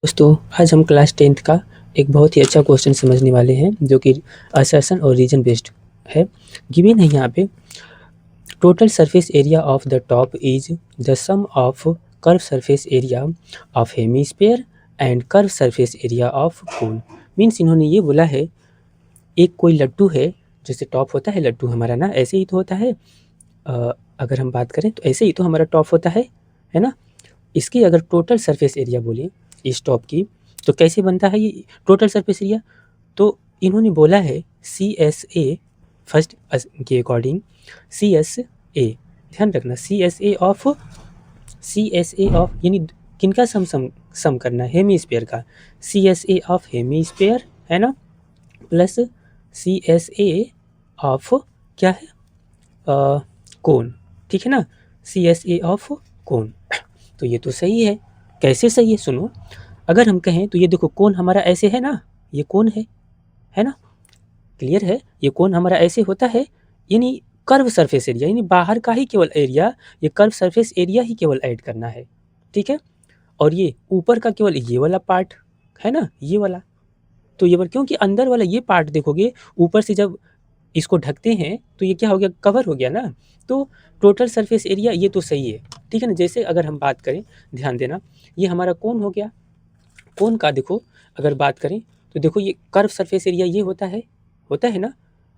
दोस्तों आज हम क्लास 10th का एक बहुत ही अच्छा क्वेश्चन समझने वाले हैं जो कि असर्शन और रीजन बेस्ड है। गिवन है यहाँ पे total surface area of the top is the sum of curve surface area of hemisphere and curve surface area of cone. Means इन्होंने ये बोला है एक कोई लड्डू है, जैसे टॉप होता है लड्डू हमारा ना, ऐसे ही तो होता है। अगर हम बात करें तो ऐसे ही तो हमारा टॉप होता है ना। इसकी अगर टोटल सरफेस एरिया बोले इस टॉप की, तो कैसे बनता है ये टोटल सरफेस एरिया। तो इन्होंने बोला है सी एस ए फर्स्ट के अकॉर्डिंग सी एस ए, ध्यान रखना सी एस ए ऑफ यानी किनका सम सम सम करना है, हेमी का। C S A of hemi है ना, plus C S A of क्या है कोन, ठीक है ना, सी एस ए ऑफ कोन। तो ये तो सही है। कैसे सही है सुनो, अगर हम कहें तो ये देखो कोन हमारा ऐसे है ना, ये कोन है ना, क्लियर है, ये कोन हमारा ऐसे होता है, यानी कर्व सरफेस एरिया यानी बाहर का ही केवल एरिया, ये कर्व सरफेस एरिया ही केवल ऐड करना है, ठीक है। और ये ऊपर का केवल ये वाला पार्ट है ना, ये वाला, तो ये वाला क्योंकि अंदर वाला ये पार्ट देखोगे ऊपर से जब इसको ढकते हैं तो ये क्या हो गया, कवर हो गया ना। तो टोटल सरफेस एरिया ये तो सही है, ठीक है ना। जैसे अगर हम बात करें, ध्यान देना, ये हमारा कोन हो गया, कोन का देखो अगर बात करें तो देखो ये कर्व सरफेस एरिया ये होता है ना,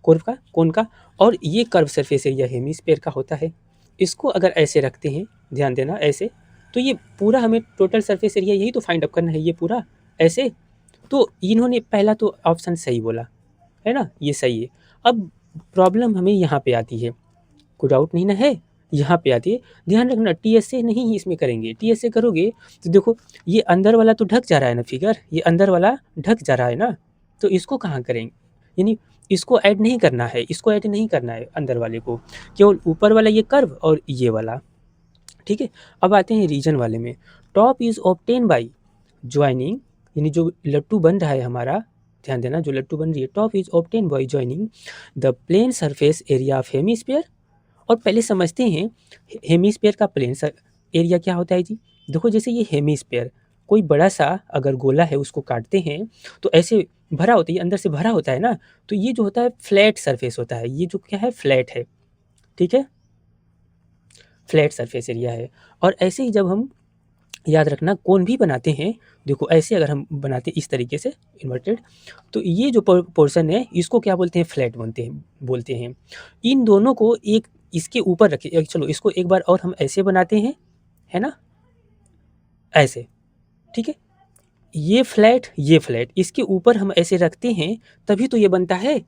कर्व का कोन का, और ये कर्व सरफेस एरिया हेमिस्फीयर का होता है। इसको अगर ऐसे रखते हैं, ध्यान देना ऐसे, तो ये पूरा हमें टोटल सरफेस एरिया यही तो फाइंड अप करना है, ये पूरा ऐसे। तो इन्होंने पहला तो ऑप्शन सही बोला है ना, ये सही है। अब प्रॉब्लम हमें यहाँ पे आती है, कोई डाउट नहीं ना है, यहाँ पे आती है। ध्यान रखना टीएसए नहीं ही इसमें करेंगे, टीएसए करोगे तो देखो ये अंदर वाला तो ढक जा रहा है ना फिगर, ये अंदर वाला ढक जा रहा है ना, तो इसको कहाँ करेंगे, यानी इसको ऐड नहीं करना है, इसको ऐड नहीं करना है अंदर वाले को, केवल ऊपर वाला ये कर्व और ये वाला, ठीक है। अब आते हैं रीजन वाले में, top is obtain by joining, यानी जो लट्टू बन रहा है हमारा, ध्यान देना जो लट्टू बन रही है, top is obtain by joining the plane surface area of hemisphere. और पहले समझते हैं हेमिस्फीयर का प्लेन एरिया क्या होता है जी। देखो जैसे ये हेमिस्फीयर कोई बड़ा सा अगर गोला है उसको काटते हैं तो ऐसे भरा होता है, ये अंदर से भरा होता है ना, तो ये जो होता है फ्लैट सरफेस होता है, ये जो क्या है फ्लैट है, ठीक है, फ्लैट सरफेस एरिया है। और ऐसे ही जब हम याद रखना कोन भी बनाते हैं, देखो ऐसे अगर हम बनाते हैं इस तरीके से इन्वर्टेड, तो ये जो पोर्शन है इसको क्या बोलते हैं, फ्लैट बोलते हैं। इन दोनों को एक इसके ऊपर रखे, चलो इसको एक बार और हम ऐसे बनाते हैं, है ना, ऐसे, ठीक है, ये फ्लैट इसके ऊपर हम ऐसे रखते हैं, तभी तो ये बनता है।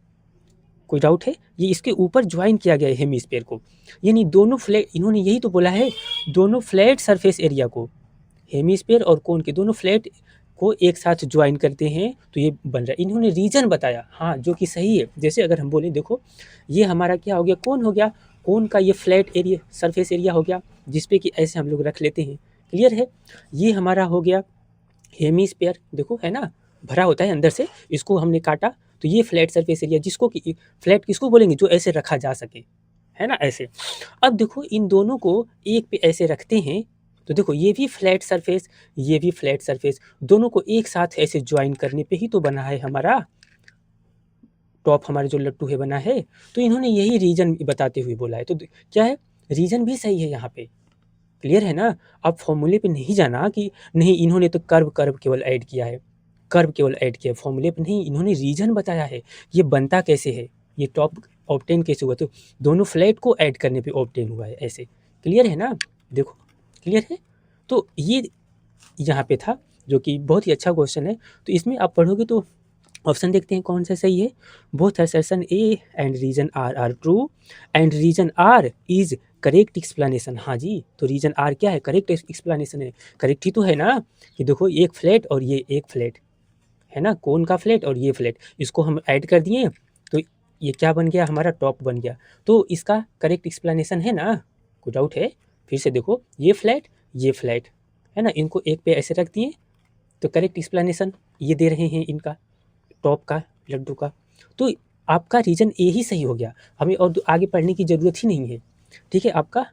कोई डाउट है, ये इसके ऊपर ज्वाइन किया गया है हेमिस्फीयर को, यानी दोनों फ्लैट, इन्होंने यही तो बोला है, दोनों फ्लैट सरफेस एरिया को, हेमिस्फीयर और कोन के दोनों फ्लैट को एक साथ ज्वाइन करते हैं तो ये बन रहा है। इन्होंने रीजन बताया, हाँ, जो कि सही है। जैसे अगर हम बोले देखो ये हमारा क्या हो गया, कोन हो गया, कोन का ये फ्लैट एरिया सरफेस एरिया हो गया, जिसपे कि ऐसे हम लोग रख लेते हैं, क्लियर है। ये हमारा हो गया हेमिस्फीयर, देखो है ना, भरा होता है अंदर से, इसको हमने काटा तो ये फ्लैट सरफेस एरिया, जिसको कि फ्लैट किसको बोलेंगे, जो ऐसे रखा जा सके, है ना, ऐसे। अब देखो इन दोनों को एक पे ऐसे रखते हैं, तो देखो ये भी फ्लैट सरफेस, ये भी फ्लैट सरफेस, दोनों को एक साथ ऐसे ज्वाइन करने पे ही तो बना है हमारा टॉप, हमारे जो लट्टू है बना है। तो इन्होंने यही रीजन बताते हुए बोला है, तो क्या है, रीजन भी सही है यहाँ पे, क्लियर है ना। आप फॉर्मूले पे नहीं जाना कि नहीं इन्होंने तो कर्व कर्व केवल ऐड किया है, कर्व केवल ऐड किया, फॉर्मूले पे नहीं, इन्होंने रीजन बताया है, ये बनता कैसे है, ये टॉप ऑब्टेन कैसे हुआ, तो दोनों फ्लैट को ऐड करने पे ऑब्टेन हुआ है ऐसे, क्लियर है ना, देखो क्लियर है। तो ये यहाँ पे था, जो कि बहुत ही अच्छा क्वेश्चन है। तो इसमें आप पढ़ोगे तो ऑप्शन देखते हैं कौन सा सही है, both assertion A and reason R are true and reason R is correct explanation. हाँ जी, तो रीजन आर क्या है, करेक्ट एक्सप्लेनेशन है, करेक्ट ही तो है ना, कि देखो एक फ्लैट और ये एक फ्लैट है ना, कोन का फ्लैट और ये फ्लैट, इसको हम ऐड कर दिए तो ये क्या बन गया, हमारा टॉप बन गया। तो इसका करेक्ट एक्सप्लेनेशन है ना, कोई डाउट है, फिर से देखो ये फ्लैट है ना, इनको एक पे ऐसे रख दिए तो करेक्ट एक्सप्लेनेशन ये दे रहे हैं इनका, टॉप का लड्डू का। तो आपका रीजन ए ही सही हो गया, हमें और आगे पढ़ने की ज़रूरत ही नहीं है, ठीक है, आपका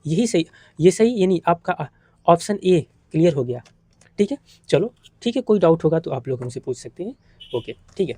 यही सही, ये सही, यानी आपका ऑप्शन ए क्लियर हो गया, ठीक है, चलो ठीक है, कोई डाउट होगा तो आप लोग हमसे पूछ सकते हैं। ओके, ठीक है।